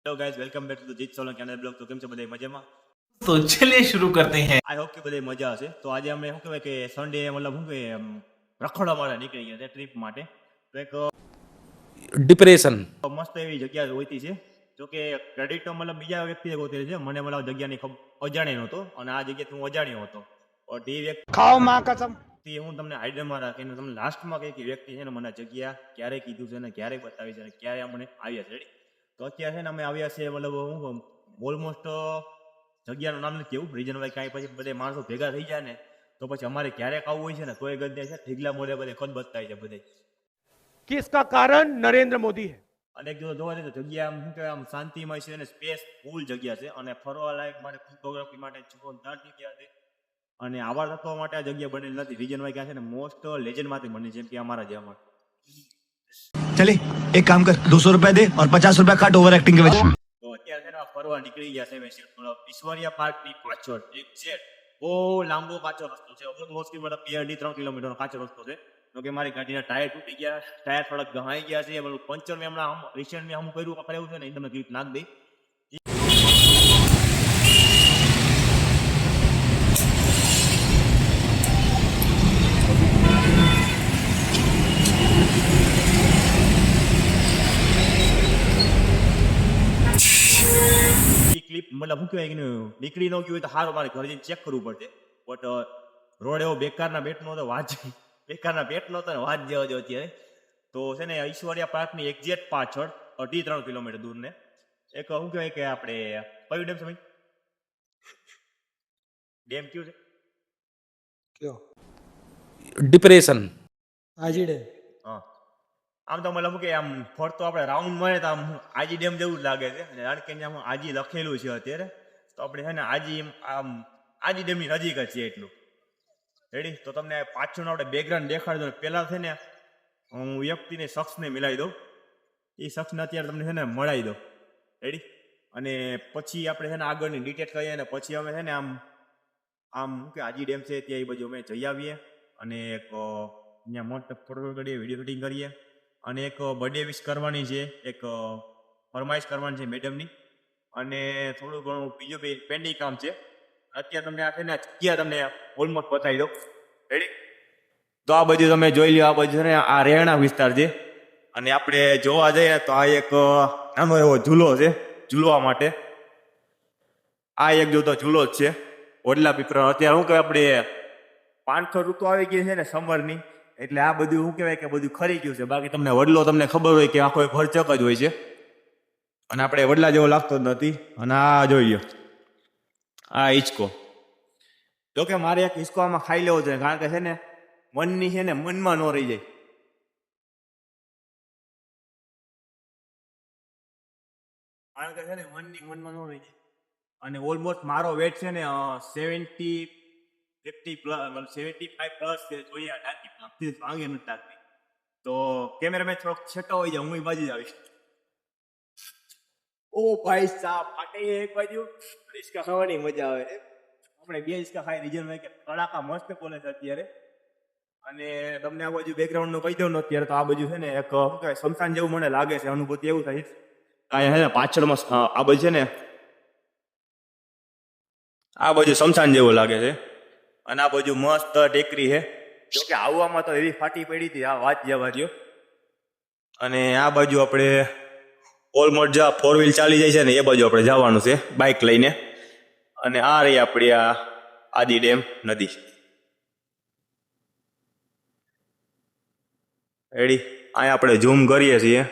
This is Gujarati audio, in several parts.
Hello guys, welcome back to the Jeet Solanki channel blog. तो કેમ છો બધા મજામાં? तो चलिए शुरू करते हैं। આઈ હોપ કે બધા મજા હશે। તો આજે અમે શું કહેવાય કે સન્ડે મતલબ શું કહેવાય રખડવા માટે નીકળી ગયા છે ટ્રીપ માટે। તો એક ડિપ્રેશન મસ્ત એવી જગ્યા હોતી છે, જો કે ક્રેડિટ તો મતલબ બીજા વ્યક્તિએ ગોતેલી છે, મને મતલબ જગ્યાની અજાણ્યો નહોતો અને આ જગ્યાથી હું અજાણ્યો હતો। પણ તે વ્યક્તિ ખાઓ માં કસમ હું તમને આઈડિયામાં રાખીને તમને લાસ્ટમાં કઈ વ્યક્તિ છે ને મને જગ્યા ક્યારે કીધું છે ને ક્યારે બતાવી છે ને ક્યારે અમને આવ્યા છે। તો અત્યારે છે ને અમે આવ્યા છે મતલબ હું ઓલમોસ્ટ જગ્યાનું નામ નથી કેવું, રીઝન વાય કાંઈ પછી બધે માણસો ભેગા થઈ જાય ને તો પછી અમારે ક્યારેક આવવું હોય છે ને તોય ગદ્દે છે ઢીગલા મોઢે બધે ખુદ બતાવી છે બધે। किसका कारण नरेंद्र मोदी है। અને એક જો જોવા જઈએ તો જગ્યા આમ શું કહેવાય આમ શાંતિમય છે અને સ્પેસ ફૂલ જગ્યા છે અને ફરવા લાયક માટે ફોટોગ્રાફી માટે જોરદાર જગ્યા છે અને આવા તત્વો માટે આ જગ્યા બનેલી નથી। રીઝન વાય ક્યાં છે ને મોસ્ટ લેજન્ડમાંથી બની, જેમ કે અમારા જેવા। चले एक काम कर 200 रुपया दे और 50 रुपया काट ओवर एक्टिंग के वजह તો અત્યારે છે ને આ ફરવા નીકળી ગયા છે ઈશ્વરિયા પાર્કની પાછળ એક છે બહુ લાંબો કાચો રસ્તો છે, ઓલમોસ્ટ મતલબ 2-3 કિલોમીટરનો કાચો રસ્તો છે। તો કે મારી ગાડીના ટાયર તૂટી ગયા, ટાયર થોડાક ગહાઈ ગયા છે, પંચર મેં હમણાં રિસેન્ટ મેં અમુક કર્યું આપણે એવું છે ને એ તમને ક્લિપ નાખ દઈ। ક્લિપ મતલબ શું કહેવાય કે નીકળી ન ગયું હોય તો સારું, મારે ઘરે જઈને ચેક કરવું પડશે। બટ રોડ એવો બેકારના બેટનો હતો, વાત બેકારના બેટનો હતો ને વાત જેવો જો અત્યારે તો છે ને ઈશ્વરિયા પાર્કની એક્ઝેક્ટ પાછળ 2.5-3 કિલોમીટર દૂર ને એક શું કહેવાય કે આપણે કયું ડેમ છે ભાઈ? ડેમ કયું છે? क्यों ડિપ્રેશન आजी डे હા, આમ તો મતલબ કે આમ ફરતો આપણે રાઉન્ડ મળે તો આમ આજી ડેમ જેવું જ લાગે છે અને કારણ કે આમ આજી લખેલું છે અત્યારે, તો આપણે છે ને આજી આમ આજી ડેમની નજીક જ છે એટલું। રેડી? તો તમને પાછળનું આપણે બેકગ્રાઉન્ડ દેખાડી દઉં। પહેલાં છે ને હું વ્યક્તિને શખ્સને મિલાવી દઉં, એ શખ્સને અત્યારે તમને છે ને મળાવી દઉં। રેડી? અને પછી આપણે છે ને આગળની ડિટેલ કહીએ અને પછી અમે છે ને આમ આમ કે આજી ડેમ છે ત્યાં એ બાજુ અમે જઈ આવીએ અને એક અહીંયા મોટ ફોટો કરીએ, વિડીયો શૂટિંગ કરીએ અને એક બર્થડે વિશ કરવાની છે, એક ફરમાઈશ કરવાની છે મેડમની અને થોડું ઘણું બીજું બી પેન્ડિંગ કામ છે। અત્યારે તમને આ છે ને જગ્યા તમને ઓલમોસ્ટ બતાવી દઉં। રેડી? તો આ બાજુ તમે જોઈ લો, આ બાજુ છે ને આ રહેણાંક વિસ્તાર છે અને આપણે જોવા જઈએ તો આ એક નાનો એવો ઝૂલો છે ઝૂલવા માટે। આ એક જો તો ઝૂલો જ છે ઓડલા પીપળા। અત્યારે શું કહેવાય આપણે પાનખર ઋતુ આવી ગઈ છે ને સમરની, એટલે આ બધું શું કહેવાય કે બધું ખરી ગયું છે। બાકી તમને વડલો તમને ખબર હોય કે આખો એક ભરચક જ હોય છે અને આપણે વડલા જેવો લાગતો જ નથી। અને આ જોઈ લો આ હિંચકો, જો કે મારે એક હિંચકો આમાં ખાઈ લેવો જોઈએ, કારણ કે છે ને મનની છે ને મનમાં ન રહી જાય। કારણ કે છે ને મનની મનમાં ન રહી જાય અને ઓલમોસ્ટ મારો વેટ છે ને 50 પ્લસ 75 પ્લસ છે, જોઈએ ટાંકી ભાંગે નથી ટાંકતી। તો કેમેરામેન થોડોક છેટો હોય જાય, હું એ બાજુ જ આવીશ। ઓ ભાઈ સાહેબ, ફાટે એક બાજુ હિંચકા ખાવાની મજા આવે છે। આપણે 2 હિંચકા ખાઈ, રીઝન હોય કે કડાકા મસ્ત બોલે છે અત્યારે। અને તમને આ બાજુ બેકગ્રાઉન્ડનું કહી દઉં ને અત્યારે તો આ બાજુ છે ને એક શું કહેવાય શમશાન જેવું મને લાગે છે, અનુભૂતિ એવું થાય છે ને પાછળમાં આ બાજુ છે ને આ બાજુ શમશાન જેવું લાગે છે અને આ બાજુ મસ્ત ટેકરી છે। જોકે આવવામાં તો એવી ફાટી પડી હતી, આ વાત જવા દ્યો। અને આ બાજુ આપણે ઓલમોસ્ટ જ્યાં 4 વ્હીલ ચાલી જાય છે ને એ બાજુ આપણે જવાનું છે બાઇક લઈને। અને આ રહી આપણી આ આજી ડેમ નદી। રેડી? અહીંયા આપણે ઝૂમ કરીએ છીએ,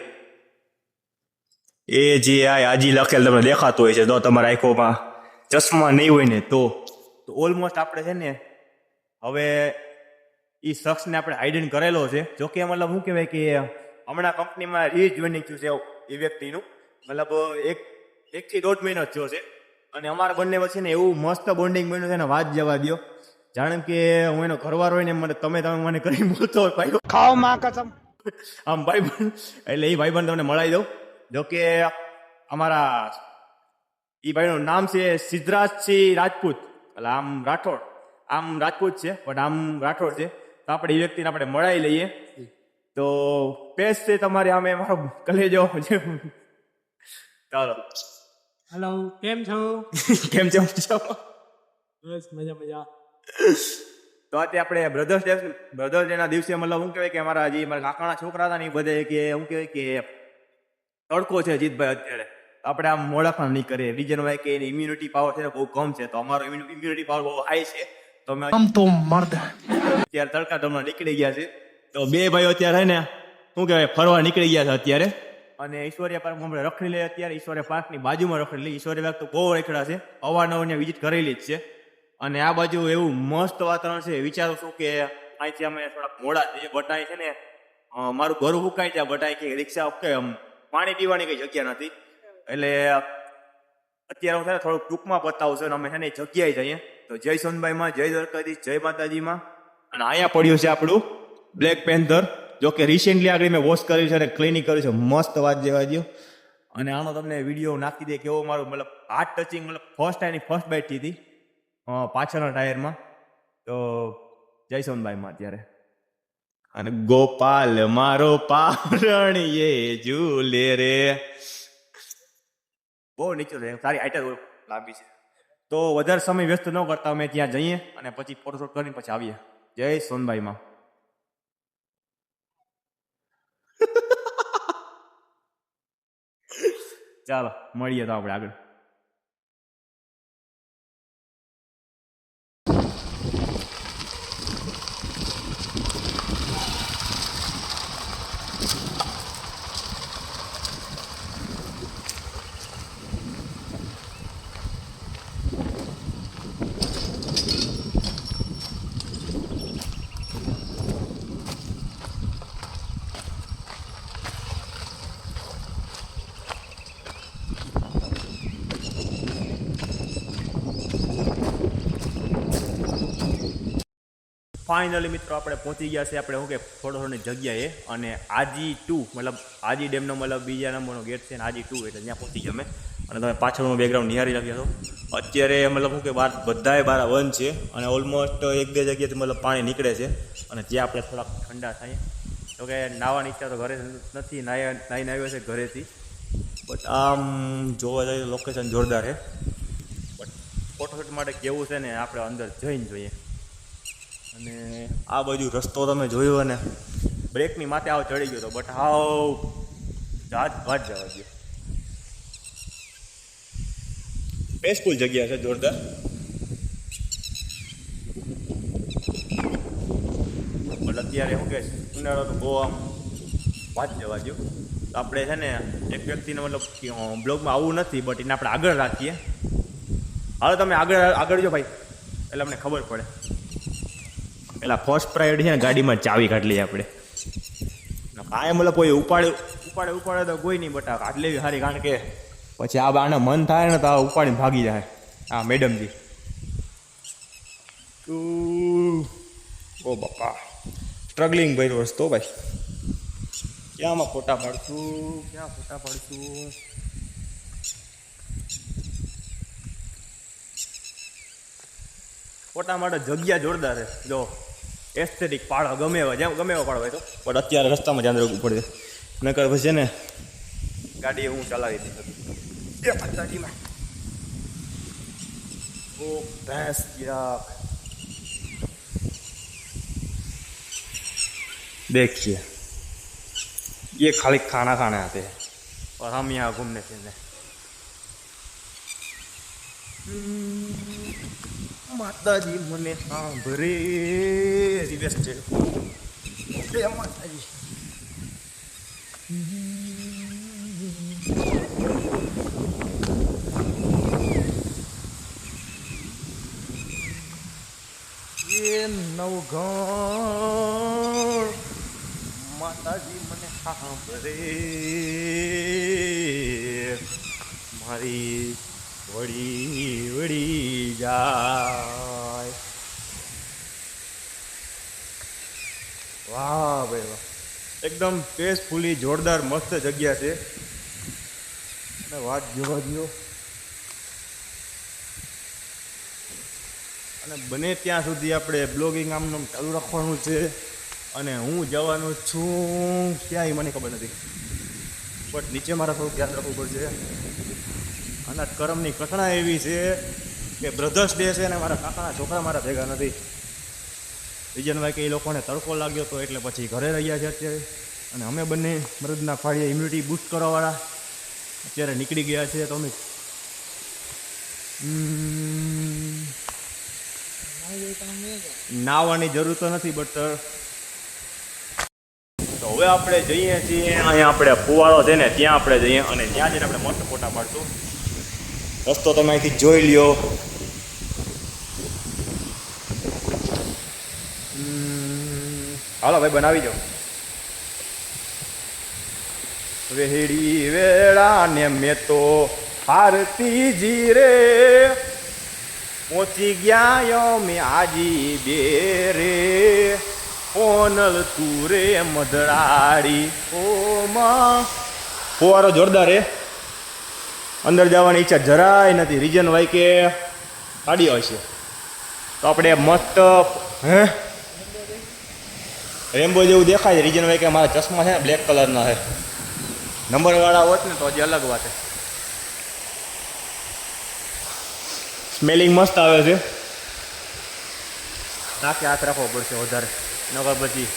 એ જે આ આજી લખેલ તમને દેખાતું હોય છે, તો તમારા આંખોમાં ચશ્મા નહીં હોય ને તો ઓલમોસ્ટ આપણે છે ને હવે એ શખ્સને આપણે આઈડેન્ટ કરેલો છે। જોકે મતલબ શું કહેવાય કે હમણાં કંપનીમાં રીજોઇનિંગ થયું છે એ વ્યક્તિનું, મતલબ 1-1.5 મહિનો થયો છે અને અમારા બંને વચ્ચે ને એવું મસ્ત બોન્ડિંગ બન્યું છે ને વાત જવા દો। જાણે કે હું એનો ઘરવાળો હોય ને મને તમે મને કરી બોલતો હોય ભાઈ खाओ माँ कसम આમ ભાઈબંધ, એટલે એ ભાઈબંધ તમને મળાવી દઉં। જોકે અમારા એ ભાઈનું નામ છે સિદ્ધરાજસિંહ રાજપૂત, એટલે આમ રાઠોડ, આમ રાજપૂત છે પણ આમ રાઠોડ છે। તો આપણે એ વ્યક્તિને આપણે મળાવી લઈએ। તો પેસ છે તમારે આમે મારો કલેજો ચાલો હેલો કેમ છો? કેમ છે બસ મજા મજા. તો આજે આપણે બ્રધર્સ ડેના દિવસે મતલબ શું કહેવાય કે અમારા જે મારા કાકાના છોકરા હતા ને એ બધે કે શું કહેવાય કે તડકો છે જીતભાઈ અત્યારે આપણે આમ મોડાફા નહીં કરીએ. રીઝન હોય કે એની ઇમ્યુનિટી પાવર છે બહુ કમ છે, તો અમારો ઇમ્યુનિટી પાવર બહુ હાઈ છે. તો અમે અત્યારે તડકા તમને નીકળી ગયા છે. તો બે ભાઈઓ અત્યારે ને શું કહેવાય ફરવા નીકળી ગયા છે અત્યારે. અને ઈશ્વરીય પાર્ક આપણે રખડી લઈએ અત્યારે. ઈશ્વરીય પાર્કની બાજુમાં રખડી લઈએ. ઈશ્વરીય પાર્ક તો બહુ રખડા છે, અવારનવાર વિઝિટ કરેલી જ છે. અને આ બાજુ એવું મસ્ત વાતાવરણ છે. વિચારું છું કે અહીંથી અમે થોડાક મોડા થઈએ. બટાઈ છે ને મારું ઘર ઉકાઈ જાય. બટાઈ કે રિક્ષા કે પાણી પીવાની કઈ જગ્યા નથી. એટલે અત્યારે હું છે ને થોડુંક ટૂંકમાં બતાવું છું. અમે છે ને જગ્યાએ જઈએ. તો જય સોનભાઈમાં, જય દ્વારકાધીશ, જય માતાજીમાં. અને અહીંયા પડ્યું છે આપણું બ્લેક પેન્થર. જો કે રિસેન્ટલી આગળ મેં વોશ કર્યું છે અને ક્લિનિંગ કર્યું છે. મસ્ત વાત જેવા દો. અને આનો તમને વિડીયો નાખી દે કેવો મારું મતલબ હાર્ટ ટચિંગ મતલબ ફર્સ્ટ બાઇટ હતી પાછળના ટાયરમાં. તો જય સોનભાઈમાં અત્યારે. અને ગોપાલ મારો પારણીએ ઝૂલે રે. બહુ નીચું છે, સારી હાઈટ લાંબી છે. તો વધારે સમય વ્યસ્ત ન કરતા અમે ત્યાં જઈએ અને પછી ફોટોશૂટ કરીને પછી આવીએ. જય સોનભાઈમાં. ચાલો મળીએ તો આપણે આગળ. ફાઇનલી મિત્રો આપણે પહોંચી ગયા છે આપણે શું કે થોડોની જગ્યાએ. અને આજી 2 મતલબ આજી ડેમનો મતલબ બીજા નંબરનો ગેટ છે ને આજી 2 એટલે ત્યાં પહોંચી ગયા અમે. અને તમે પાછળનું બેકગ્રાઉન્ડ નિહાળી રાખ્યા છો. અત્યારે મતલબ શું કે બધાએ બાર બંધ છે અને ઓલમોસ્ટ 1-2 જગ્યાએથી મતલબ પાણી નીકળે છે. અને ત્યાં આપણે થોડાક ઠંડા થાય. તો કે નાવાની ઈચ્છા તો ઘરે નથી, નાઈને આવ્યો છે ઘરેથી. બટ આમ જોવા જઈએ લોકેશન જોરદાર છે. બટ ફોટોશૂટ માટે કેવું છે ને આપણે અંદર જઈને જોઈએ. અને આ બાજુ રસ્તો તમે જોયો ને બ્રેકની માથે આવ ચડી ગયો હતો. બટ હાવ વાત જવા ગયો. પેસફુલ જગ્યા છે જોરદાર. બટ અત્યારે શું કે ઉનાળો તો બહુ આમ વાત જવા ગયો. તો આપણે છે ને એક વ્યક્તિને મતલબ બ્લોગમાં આવવું નથી બટ એને આપણે આગળ રાખીએ. હાલો તમે આગળ જો ભાઈ, એટલે અમને ખબર પડે. પેલા ફર્સ્ટ પ્રાયોરિટી છે ને ગાડીમાં ચાવી કાઢી લઈએ આપણે. કાંઈ મતલબ કોઈ ઉપાડે તો કોઈ નહીં. બટ આ કાઢી લેવી સારી, કારણ કે પછી આ આને મન થાય ને તો આ ઉપાડીને ભાગી જાય. હા મેડમજી. ઓ બાપા સ્ટ્રગલિંગ ભર્યો રસ્તો ભાઈ. ક્યાંમાં ફોટા પાડશું? ફોટા માટે જગ્યા જોરદાર છે. જો એસ્થેટિક પાડો ગમે એવા પાડો હોય તો. પણ અત્યારે રસ્તામાં ધ્યાન રાખવું પડે. નકર પછી છે ને ગાડી હું ચલાવી દીધી માતાજીમાં. ઓ ભેંસ ગિરા देखिए ये खाली खाना खाने आते हैं और हम यहाँ घूमने फिरने. માતાજી મને સાંભળે રિવેસ છે. માતાજી એ નવગણ માતાજી મને સાંભળે. મારી વળી જાય. વાહ ભાઈ વાહ, એકદમ પેસફુલી જોરદાર મસ્ત જગ્યા છે. અને વાત જોવા દો. અને બને ત્યાં સુધી આપણે બ્લોગિંગ આમ ચાલુ રાખવાનું છે. અને હું જવાનું છું ક્યાંય મને ખબર નથી. બટ નીચે મારે થોડુંક ધ્યાન રાખવું પડશે. આના કરમની કથણા એવી છે કે બ્રધર્સ ડે છે ને મારા કાકાના છોકરા મારા ભેગા નથી. રીજન ભાઈ કે એ લોકોને તડકો લાગ્યો હતો એટલે પછી ઘરે રહ્યા છે અત્યારે. અને અમે બંને મરદના ફાળીએ ઇમ્યુનિટી બૂસ્ટ કરવાવાળા અત્યારે નીકળી ગયા છે. તો અમે નાહવાની જરૂર તો નથી બટ તો હવે આપણે જઈએ છીએ અહીંયા આપણે ફુવારો છે ને ત્યાં આપણે જઈએ અને ત્યાં જઈને આપણે મસ્ત ફોટા પાડશું. રસ્તો તમે અહીંથી જોઈ લ્યો. હાલો ભાઈ બનાવી જાઓ. વેહડી વેળા ને મેં તો ભારતીજી રે પહોંચી ગયા મેં આજી બેરે ઓનલ તુરે મધરાડી ઓમાં. ફુવારો જોરદાર રે. અંદર જવાની ઈચ્છા જરાય નથી. રીજન ભાઈ કે ગાડી હશે તો આપણે મસ્ત રેમ્બો જેવું દેખાય છે. રીજન ભાઈ કે મારા ચશ્મા છે ને બ્લેક કલરના છે. નંબરવાળા હોત ને તો હજી અલગ વાત છે. સ્મેલિંગ મસ્ત આવે છે. નાકે હાથ રાખવો પડશે વધારે નકર પછી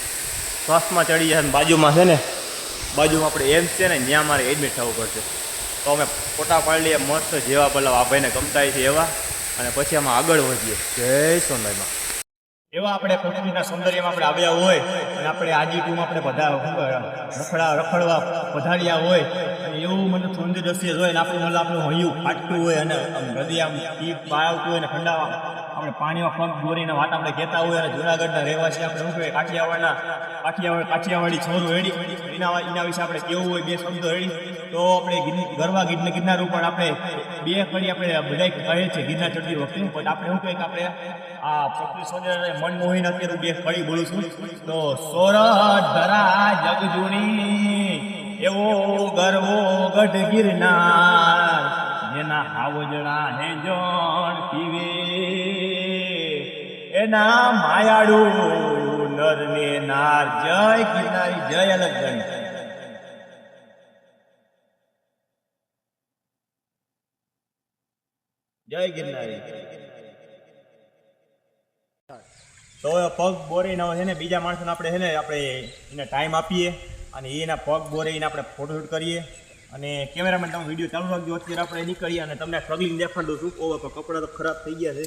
શ્વાસમાં ચડી જાય. બાજુમાં છે ને બાજુમાં આપણે એમ્સ છે ને ત્યાં મારે એડમિટ થવું પડશે. તો અમે ફોટા પાડી લઈએ મસ્ત જેવા પેલા આ ભાઈને ગમતા છે એવા અને પછી આમાં આગળ વધીએ. જય સોનભાઈમાં એવા આપણે પ્રકૃતિના સૌંદર્યમાં આપણે આવ્યા હોય અને આપણે આજી ટુમાં આપણે બધા રખડવા પધાર્યા હોય અને એવું મને સુંદર દ્રશ્ય હોય ને આપણું આપણું હૈયું ફાટતું હોય અને નદી આમ ટીપ આવતું હોય ને ઠંડા આપણે પાણીમાં પગ દોરીને વાત આપણે કહેતા હોય અને જૂનાગઢના રહેવાસી આપણે શું કહેવાય કાઠિયાવાડી છોરું હેડી એના વિશે આપણે કેવું હોય બે શબ્દો હેડી તો આપણે ગરવા ગિરનાર ઉપર આપણે બે ફરી આપણે બધા કહે છે ગિરનાર ચડતી વખતે પણ આપણે શું કહીએ કે આપણે આ પ્રકૃતિ સૌંદર્ય મનમોહીને અત્યારે બે ફરી બોલું છું તો સોરઠ ધરા જગજુની એવો ગરવો ગઢ ગિરનાર જેના હાવજણા હે જણ પીવે એના માયાડુ નર ને નાર. જય ગિરનારી જય અલગ ગણી. જય ગિરનારી. તો પગ બોરીને છે ને બીજા માણસોને આપણે છે ને આપણે એને ટાઈમ આપીએ અને એના પગ બોરીને આપણે ફોટોશૂટ કરીએ અને કેમેરામેન તમે વિડીયો ચાલુ રાખજો. અત્યારે આપણે નીકળીએ અને તમને સ્ટ્રગલિંગ દેખાડું છું. ઓવે કપડાં તો ખરાબ થઈ ગયા છે.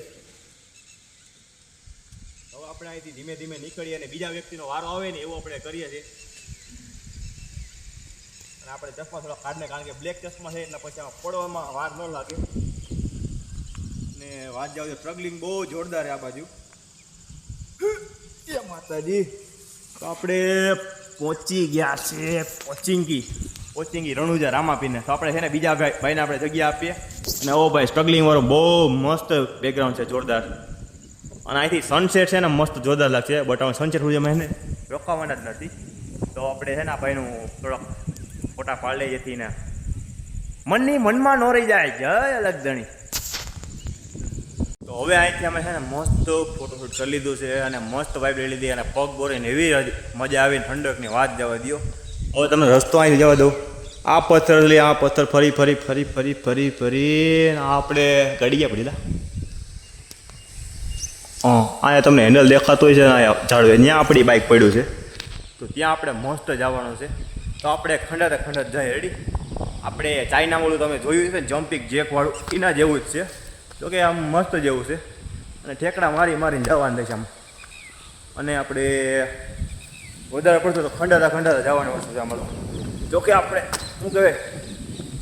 હવે આપણે અહીંથી ધીમે ધીમે નીકળીએ અને બીજા વ્યક્તિનો વારો આવે ને એવું આપણે કરીએ છીએ. અને આપણે ચશ્મા થોડા કાઢને કારણ કે બ્લેક ચશ્મા છે એટલે પછી આમાં પડવામાં વાર ન લાગે ને વાત જાવ સ્ટ્રગલિંગ બહુ જોરદાર છે આ બાજુ. માતાજી તો આપણે પહોંચી ગયા છે પોચિંગી રણુજા રામાપીને. તો આપણે છે ને બીજા ભાઈને આપણે જગ્યા આપીએ અને ઓ ભાઈ સ્ટ્રગલિંગ વાળો બહુ મસ્ત બેકગ્રાઉન્ડ છે જોરદાર. અને અહીંથી સનસેટ છે ને મસ્ત જોરદાર લાગશે બટ હવે સનસેટ સુધી અમે એને રોકાવાના જ નથી. તો આપણે છે ને આ ભાઈનું થોડોક ફોટા પાડી લઈએ જેથી ને મનમાં ન રહી જાય. જય અલગ ધણી. તો હવે અહીંથી અમે છે ને મસ્ત ફોટોશૂટ કરી લીધું છે અને મસ્ત વાઇબ લઈ લીધી અને પગ બોરીને એવી મજા આવીને ઠંડકની વાત જવા દો. હવે તમે રસ્તો અહીંથી જવા દો. આ પથ્થર લઈ આ પથ્થર ફરી આપણે ગળીયા પડી અહીંયા તમને હેન્ડલ દેખાતું હોય છે અહીંયા ઝાડવે ત્યાં આપણી બાઇક પડ્યું છે તો ત્યાં આપણે મસ્ત જવાનું છે. તો આપણે ખંડત જાય રેડી. આપણે ચાઇના વાળું તમે જોયું છે ને જમ્પિંગ જેક વાળું એના જેવું જ છે. જો કે આમ મસ્ત જેવું છે અને ઠેકડા મારીને જવાનું છે આમ. અને આપણે વધારે પડતું તો ખંડાતા જવાનું વસ્તુ છે આમાં. જો કે આપણે શું કહેવાય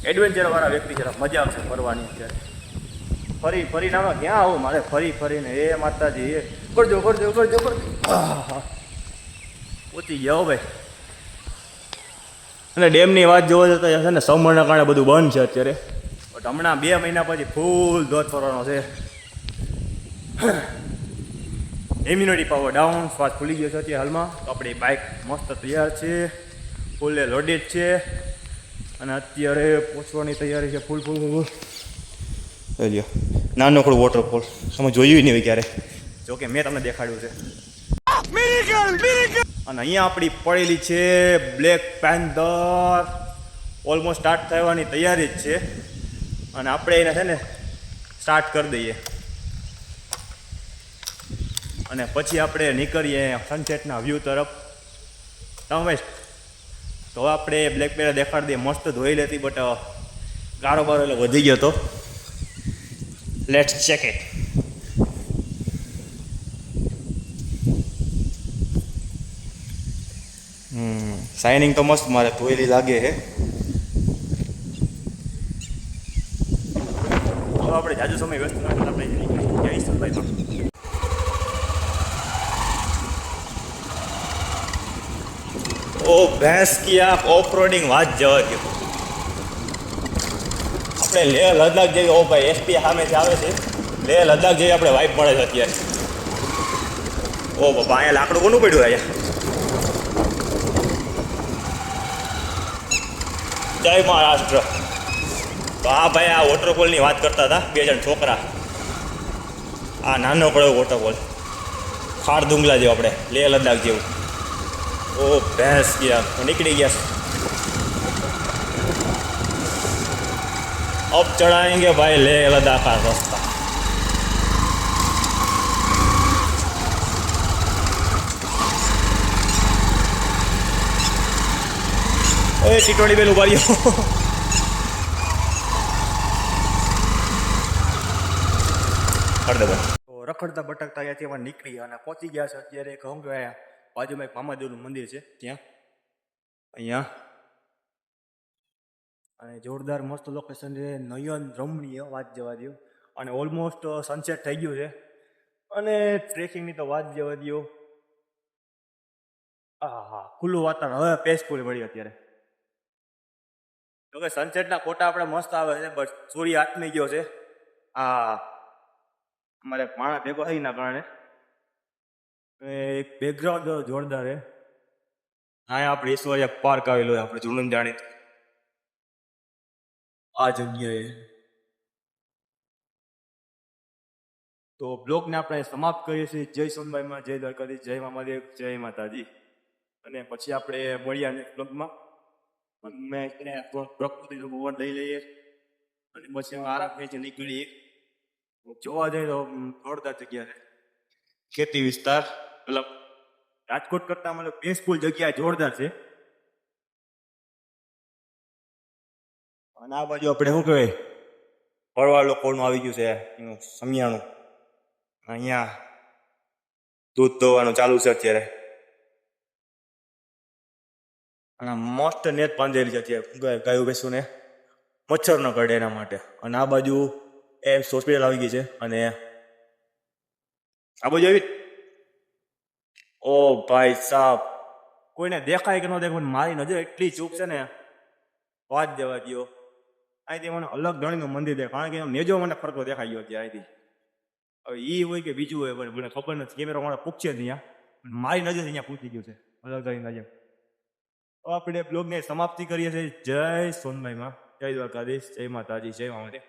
એડવેન્ચરવાળા વ્યક્તિ છે મજા આવશે ફરવાની. અત્યારે ફરીને આમાં ક્યાં આવું મારે ફરીને એ માતાજી એ કરજો પહોંચી જાઓ ભાઈ. અને ડેમની વાત જોવા જતા છે ને સમરના કારણે બધું બંધ છે અત્યારે બટ હમણાં 2 મહિના પછી ફૂલ ધોધ પડવાનો છે. ઇમ્યુનિટી પાવર ડાઉન શ્વાસ ફૂલી ગયો છે અત્યારે હાલમાં. તો આપણી બાઇક મસ્ત તૈયાર છે ફૂલે લોડેડ છે અને અત્યારે પહોંચવાની તૈયારી છે ફૂલ. લ્યો નાનકડું વોટરફોલ તમે જોયું નહીં હોય ક્યારે. જોકે મેં તમને દેખાડ્યું છે. અને અહીંયા આપણી પડેલી છે બ્લેક પેન્થર. ઓલમોસ્ટ સ્ટાર્ટ થવાની તૈયારી જ છે અને આપણે એને છે ને સ્ટાર્ટ કરી દઈએ અને પછી આપણે નીકળીએ સનસેટના વ્યૂ તરફ. તમે તો આપણે બ્લેક બેર દેખાડી દઈએ, મસ્ત ધોઈ લેતી બટ ગાળો બારો એટલે વધી ગયો તો. Let's check it. શાઇનિંગ તો મસ્ત મારે ધોયેલી લાગે છે. તો આપણે જાજુ સમય વ્યસ્ત ના કરતા આપણે નીકળી જઈએ ઈશ્વરભાઈમાં. ઓ ભેંસ કી આંખ ઓફ રોડિંગ વાત જવા દો. આપણે લેહ લદ્દાખ જેવી, ઓ ભાઈ એસપી સામેથી આવે છે, લેહ લદ્દાખ જેવી આપણે વાઇબ મળે છે અત્યારે. ઓ બાપા અહીંયા લાકડું કોનું પડ્યું અહીંયા? જય મહારાષ્ટ્ર. તો આ ભાઈ આ વોટરફોલની વાત કરતા હતા, બે જણ છોકરા. આ નાનો પડ્યો વોટરફોલ, ખાર ડુંગલા જેવું, આપણે લેહ લદ્દાખ જેવું. ઓ ભેંસ ગયા નીકળી ગયા. अब चढ़ाएंगे भाई लेह लद्दाख का रास्ता. ओए टिटोड़ी बेल उबारी हो. તો રખડતા ભટકતા અહીંયાથી અમે નીકળી અને પહોંચી ગયા છે અત્યારે કહું કે બાજુમાં એક મામાદેવનું મંદિર છે ત્યાં, અહીંયા. અને જોરદાર મસ્ત લોકેશન છે, નયન રમણીય વાત જવા દો. અને ઓલમોસ્ટ સનસેટ થઈ ગયું છે અને ટ્રેકિંગની તો વાત જવા દો. હા ખુલ્લું વાતાવરણ, હવે પેસફુલ મળ્યું અત્યારે. તો કે સનસેટના ફોટા આપણે મસ્ત આવે છે બટ સૂર્ય આથમી ગયો છે. અમારે માણસ ભેગો થઈના કારણે એક બેકગ્રાઉન્ડ જોરદાર છે. હા આપણે ઈશ્વરીય પાર્ક આવેલું હોય આપણે જૂનું જાણીતું આ જગ્યાએ. તો બ્લોગને આપણે સમાપ્ત કરીએ છીએ. જય સોનભાઈમાં, જય દ્વારકાધીશ, જય મામાદેવ, જય માતાજી. અને પછી આપણે મળ્યા નેક્સ્ટ બ્લોગમાં. મેં પ્રકૃતિનું ભવન લઈ લઈએ અને પછી આરામ ખેંચી નીકળીએ. જોવા જઈએ તો જોરદાર જગ્યા છે, ખેતી વિસ્તાર. મતલબ રાજકોટ કરતા મતલબ પીસફુલ જગ્યા જોરદાર છે. અને આ બાજુ આપણે શું કહેવાય ફરવા લોકોનું આવી ગયું છે એનું સમિયાણું. અહીંયા દૂધ ધોવાનું ચાલુ છે અત્યારે અને મસ્ત નેટ બાંધેલી છે અત્યારે ગાયું બેસું ને મચ્છર ન કરડે એના માટે. અને આ બાજુ એમ્સ હોસ્પિટલ આવી ગઈ છે અને આ બાજુ આવી. ઓ ભાઈ સાહેબ, કોઈને દેખાય કે ન દેખાય પણ મારી નજર એટલી ચૂક છે ને વાત જવા દો. અહીંથી મને અલગ ગણીનું મંદિર દેખાય, કારણ કે નેજો મને ફરતો દેખાઈ ગયો ત્યાં અહીંથી. હવે એ હોય કે બીજું હોય પણ મને ખબર નથી, કેમેરા મને પૂછશે જ અહીંયા, મારી નજર અહીંયા પૂછી ગયું છે અલગ ગણી નજર. તો આપણે બ્લોગને સમાપ્તિ કરીએ છીએ. જય સોનભાઈમાં, જય દ્વારકાધીશ, જય માતાજી, જય મામાદેવ.